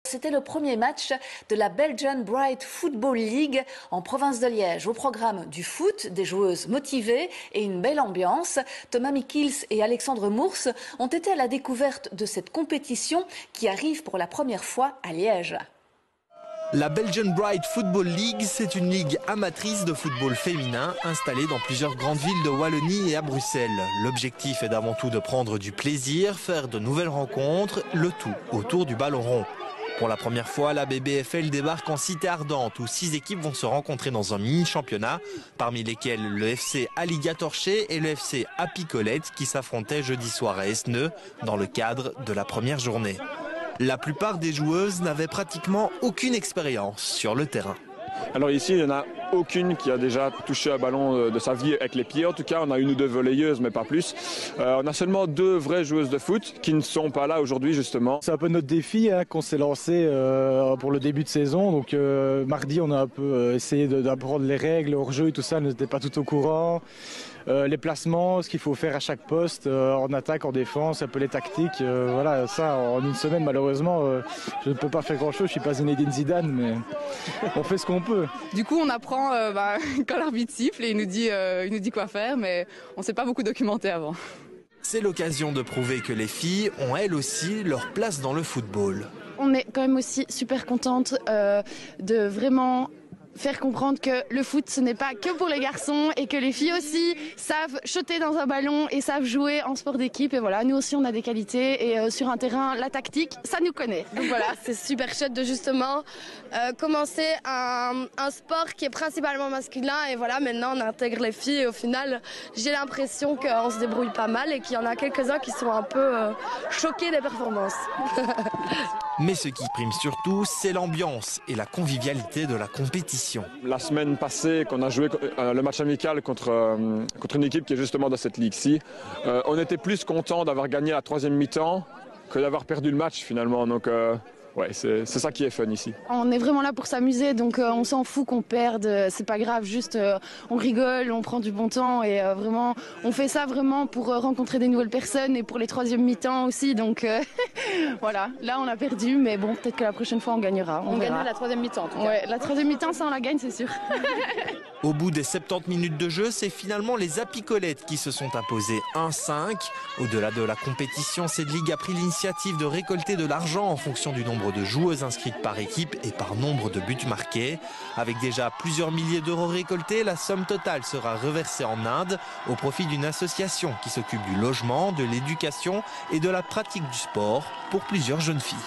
C'était le premier match de la Belgian Bright Football League en province de Liège. Au programme du foot, des joueuses motivées et une belle ambiance. Thomas Mikils et Alexandre Mours ont été à la découverte de cette compétition qui arrive pour la première fois à Liège. La Belgian Bright Football League, c'est une ligue amatrice de football féminin installée dans plusieurs grandes villes de Wallonie et à Bruxelles. L'objectif est d'avant tout de prendre du plaisir, faire de nouvelles rencontres, le tout autour du ballon rond. Pour la première fois, la BBFL débarque en Cité Ardente où 6 équipes vont se rencontrer dans un mini-championnat, parmi lesquels le FC Alligatorché et le FC Apicolette qui s'affrontaient jeudi soir à Esneux dans le cadre de la première journée. La plupart des joueuses n'avaient pratiquement aucune expérience sur le terrain. Alors ici, il n'y en a aucune qui a déjà touché un ballon de sa vie avec les pieds. En tout cas, on a une ou deux volleyeuses, mais pas plus. On a seulement 2 vraies joueuses de foot qui ne sont pas là aujourd'hui, justement. C'est un peu notre défi qu'on s'est lancé pour le début de saison. Donc mardi, on a un peu essayé d'apprendre les règles, hors jeu et tout ça, n'était pas tout au courant. Les placements, ce qu'il faut faire à chaque poste, en attaque, en défense, un peu les tactiques. Voilà, ça, en une semaine, malheureusement, je ne peux pas faire grand-chose. Je ne suis pas Zinedine Zidane, mais on fait ce qu'on peut. Du coup, on apprend quand l'arbitre siffle et il nous dit quoi faire, mais on ne s'est pas beaucoup documenté avant. C'est l'occasion de prouver que les filles ont elles aussi leur place dans le football. On est quand même aussi super contente de vraiment faire comprendre que le foot, ce n'est pas que pour les garçons et que les filles aussi savent shotter dans un ballon et savent jouer en sport d'équipe. Et voilà, nous aussi, on a des qualités et sur un terrain, la tactique, ça nous connaît. Donc voilà, c'est super chouette de justement commencer un sport qui est principalement masculin. Et voilà, maintenant, on intègre les filles et au final, j'ai l'impression qu'on se débrouille pas mal et qu'il y en a quelques-uns qui sont un peu choqués des performances. Mais ce qui prime surtout, c'est l'ambiance et la convivialité de la compétition. La semaine passée, qu'on a joué le match amical contre une équipe qui est justement dans cette ligue-ci, on était plus content d'avoir gagné la 3e mi-temps que d'avoir perdu le match finalement. Donc ouais, c'est ça qui est fun ici. On est vraiment là pour s'amuser, donc on s'en fout qu'on perde, c'est pas grave, juste on rigole, on prend du bon temps et vraiment on fait ça vraiment pour rencontrer des nouvelles personnes et pour les 3e mi-temps aussi, donc voilà, là on a perdu, mais bon, peut-être que la prochaine fois on gagnera. On gagnera la 3e mi-temps en tout cas. Ouais, la 3e mi-temps, ça on la gagne, c'est sûr. Au bout des 70 minutes de jeu, c'est finalement les Apicolettes qui se sont imposées 1-5. Au-delà de la compétition, cette ligue a pris l'initiative de récolter de l'argent en fonction du nombre de joueuses inscrites par équipe et par nombre de buts marqués. Avec déjà plusieurs milliers d'euros récoltés, la somme totale sera reversée en Inde au profit d'une association qui s'occupe du logement, de l'éducation et de la pratique du sport pour plusieurs jeunes filles.